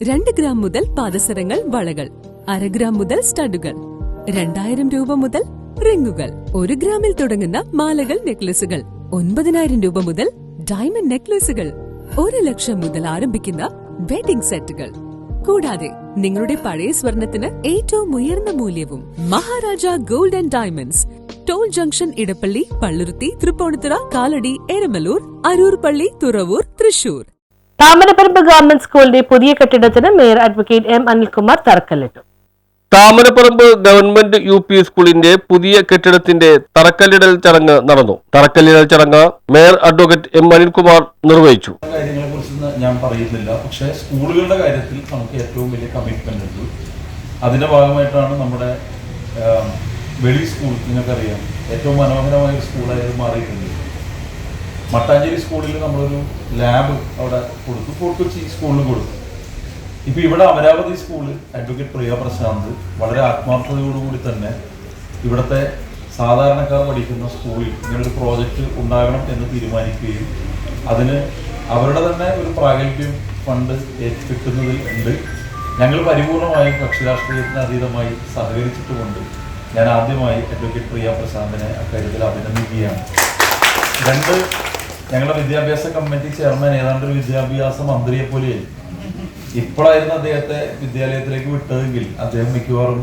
2 gram മുതൽ പാദസരങ്ങൾ, വളകൾ, 1/2 gram മുതൽ സ്റ്റഡുകൾ, 2000 രൂപ മുതൽ റിങ്ങുകൾ, 1 ഗ്രാമിൽ തുടങ്ങുന്ന മാലകൾ, നെക്ലസുകൾ, 9000 രൂപ മുതൽ ഡയമണ്ട് നെക്ലസുകൾ, 1 ലക്ഷം മുതൽ ആരംഭിക്കുന്ന വെഡിംഗ് സെറ്റുകൾ. കൂടാതെ നിങ്ങളുടെ പഴയ സ്വർണത്തിന് ഏറ്റവും ഉയർന്ന മൂല്യവും. Maharaja gold and diamonds, toll junction, Edappally, Palluruthy, Tripunithura, Kalady, Eramalloor, Aroor Palli, Thuravoor, Thrissur. Thamaraparambu government സ്കൂളിന്റെ പുതിയ കെട്ടിടത്തിന് മേയർ അഡ്വക്കേറ്റ് എം അനിൽകുമാർ തറക്കല്ലിട്ടു. താമരപ്പറമ്പ് ഗവൺമെന്റ് UP സ്കൂളിന്റെ പുതിയ കെട്ടിടത്തിന്റെ തറക്കല്ലിടൽ ചടങ്ങ് നടന്നു. തറക്കല്ലിടൽ ചടങ്ങ് മേയർ അഡ്വക്കേറ്റ് എം അനിൽകുമാർ നിർവഹിച്ചു. കാര്യങ്ങളെ കുറിച്ച് ഞാൻ പറയുന്നില്ല, പക്ഷേ സ്കൂളുകളുടെ കാര്യത്തിൽ നമുക്ക് ഏറ്റവും വലിയ കമ്മിറ്റ്മെന്റ് ഉണ്ട്. അതിന്റെ ഭാഗമായിട്ടാണ് നമ്മുടെ വെളി സ്കൂൾ, നിങ്ങൾക്കറിയാം, ഏറ്റവും മനോഹരമായ ഒരു സ്കൂളായത് മാറിയിട്ടുണ്ട്. മട്ടാഞ്ചേരി സ്കൂളിൽ നമ്മളൊരു ലാബ് അവിടെ കൊടുത്തു, ഫോർട്ട് കൊച്ചി സ്കൂളിൽ കൊടുത്തു. ഇപ്പോൾ ഇവിടെ അമരാവതി സ്കൂള് അഡ്വക്കേറ്റ് പ്രിയ പ്രശാന്ത് വളരെ ആത്മാർത്ഥതയോടുകൂടി തന്നെ ഇവിടുത്തെ സാധാരണക്കാർ പഠിക്കുന്ന സ്കൂളിൽ ഇങ്ങനൊരു പ്രോജക്റ്റ് ഉണ്ടാകണം എന്ന് തീരുമാനിക്കുകയും അതിന് അവരുടെ തന്നെ ഒരു പ്രാഗൽഭ്യം ഫണ്ട് കിട്ടുന്നതിൽ ഉണ്ട്. ഞങ്ങൾ പരിപൂർണമായും കക്ഷിരാഷ്ട്രീയത്തിന് അതീതമായി സഹകരിച്ചിട്ടുമുണ്ട്. ഞാൻ ആദ്യമായി അഡ്വക്കേറ്റ് പ്രിയ പ്രശാന്തിനെ അക്കാര്യത്തിൽ അഭിനന്ദിക്കുകയാണ്. 2, ഞങ്ങളുടെ വിദ്യാഭ്യാസ കമ്മിറ്റി ചെയർമാൻ ഏതാണ്ട് ഒരു വിദ്യാഭ്യാസ മന്ത്രിയെ പോലെയായി. ഇപ്പോഴായിരുന്നു അദ്ദേഹത്തെ വിദ്യാലയത്തിലേക്ക് വിട്ടതെങ്കിൽ അദ്ദേഹം മിക്കവാറും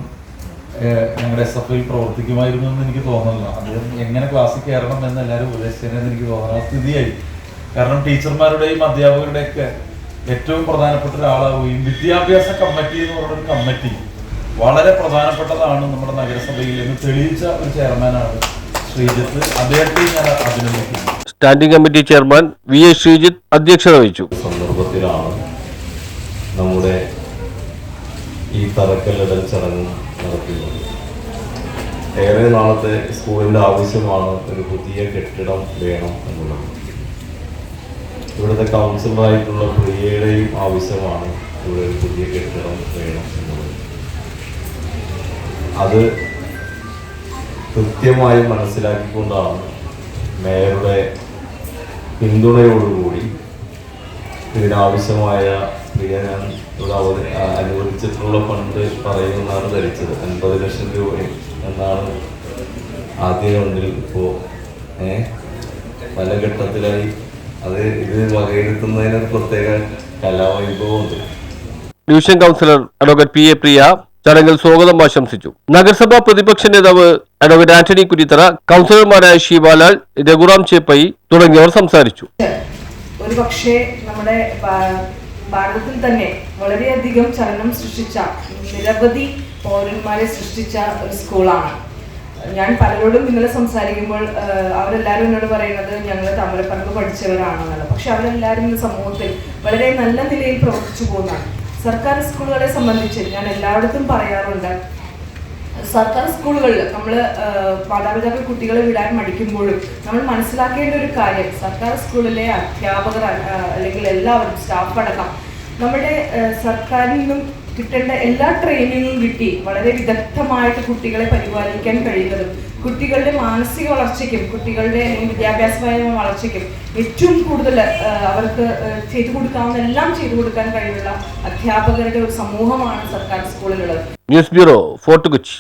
ഞങ്ങളുടെ SFIൽ പ്രവർത്തിക്കുമായിരുന്നു എന്ന് എനിക്ക് തോന്നുന്നില്ല. അദ്ദേഹം എങ്ങനെ ക്ലാസ്സിൽ കയറണം എന്ന് എല്ലാവരും ഉപദേശിച്ചതെന്ന് എനിക്ക് തോന്നുന്ന സ്ഥിതിയായി. കാരണം ടീച്ചർമാരുടെയും അധ്യാപകരുടെയൊക്കെ ഏറ്റവും പ്രധാനപ്പെട്ട ഒരാളാവുകയും വിദ്യാഭ്യാസ കമ്മിറ്റി എന്ന് പറയുന്ന ഒരു കമ്മിറ്റി വളരെ പ്രധാനപ്പെട്ടതാണ് നമ്മുടെ നഗരസഭയിൽ എന്ന് തെളിയിച്ച ഒരു ചെയർമാനാണ് ശ്രീജിത്ത്. അദ്ദേഹത്തെ ഞാൻ അഭിനന്ദിക്കുന്നു. Standing committee chairman VA Sreejith അധ്യക്ഷത വഹിച്ചു. സന്ദർഭത്തിലാണ് നമ്മുടെ ഈ തറക്കല്ലിടൽ ചടങ്ങ് നടത്തുന്നത്. ഏറെ നാളത്തെ സ്കൂളിൻ്റെ ആവശ്യമാണ് ഒരു പുതിയ കെട്ടിടം വേണം എന്നുള്ളത്. ഇവിടുത്തെ കൗൺസിലറായിട്ടുള്ള പ്രിയയുടെയും ആവശ്യമാണ് ഇവിടെ ഒരു പുതിയ കെട്ടിടം വേണം എന്നുള്ളത്. അത് കൃത്യമായി മനസ്സിലാക്കിക്കൊണ്ടാണ് മേയറുടെ പിന്തുണയോടുകൂടി ഇതിനാവശ്യമായ പ്രിയ ഞാൻ ഇവിടെ അനുവദിച്ചിട്ടുള്ള ഫണ്ട് പറയുമെന്നാണ് ധരിച്ചത്. 50 ലക്ഷം രൂപ എന്നാണ് ആദ്യ ഫണ്ടിൽ. ഇപ്പോൾ പല ഘട്ടത്തിലായി ഇത് വകയിരുത്തുന്നതിന് പ്രത്യേക കലാവൈഭവമുണ്ട്. ഡിവിഷൻ കൗൺസിലർ അഡ്വക്കേറ്റ് PA പ്രിയ ചടങ്ങിൽ സ്വാഗതം ആശംസിച്ചു. നഗരസഭാ പ്രതിപക്ഷ നേതാവ് അഡ്വക്കേറ്റ് ആന്റണി കുരിത്തറ, കൗൺസിലർമാരായ ശിവാലാൽ, രഘുറാം ചേപ്പയി തുടങ്ങിയവർ സംസാരിച്ചു. ഒരുപക്ഷെ നമ്മുടെ ഭാരതത്തിൽ തന്നെ വളരെയധികം ചലനം സൃഷ്ടിച്ച, നിരവധി പൗരന്മാരെ സൃഷ്ടിച്ച ഒരു സ്കൂളാണ്. ഞാൻ പലരോടും ഇന്നലെ സംസാരിക്കുമ്പോൾ അവരെല്ലാവരും എന്നോട് പറയുന്നത് ഞങ്ങൾ താമരപ്പറമ്പ് പഠിച്ചവരാണെന്നല്ല. പക്ഷെ അവരെല്ലാവരും ഇന്ന് സമൂഹത്തിൽ വളരെ നല്ല നിലയിൽ പ്രവർത്തിച്ചു പോകുന്നതാണ്. സർക്കാർ സ്കൂളുകളെ സംബന്ധിച്ച് ഞാൻ എല്ലായിടത്തും പറയാറുണ്ട്, സർക്കാർ സ്കൂളുകളിൽ നമ്മൾ മാതാപിതാക്കൾ കുട്ടികളെ വിടാൻ മടിക്കുമ്പോഴും നമ്മൾ മനസ്സിലാക്കേണ്ട ഒരു കാര്യം, സർക്കാർ സ്കൂളിലെ അധ്യാപകർ അല്ലെങ്കിൽ എല്ലാവരും സ്റ്റാഫ് അടക്കം നമ്മുടെ സർക്കാരിൽ നിന്നും കിട്ടേണ്ട എല്ലാ ട്രെയിനിങ്ങും കിട്ടി വളരെ വിദഗ്ധമായിട്ട് കുട്ടികളെ പരിപാലിക്കാൻ കഴിയുന്നതും കുട്ടികളുടെ മാനസിക വളർച്ചയ്ക്കും കുട്ടികളുടെ വിദ്യാഭ്യാസപരമായ വളർച്ചയ്ക്കും ഏറ്റവും കൂടുതൽ അവർക്ക് ചെയ്തു കൊടുക്കാവുന്ന എല്ലാം ചെയ്തു കൊടുക്കാൻ കഴിയുള്ള അധ്യാപകരുടെ ഒരു സമൂഹമാണ് സർക്കാർ സ്കൂളിലുള്ളത്. News bureau, Fort Kochi.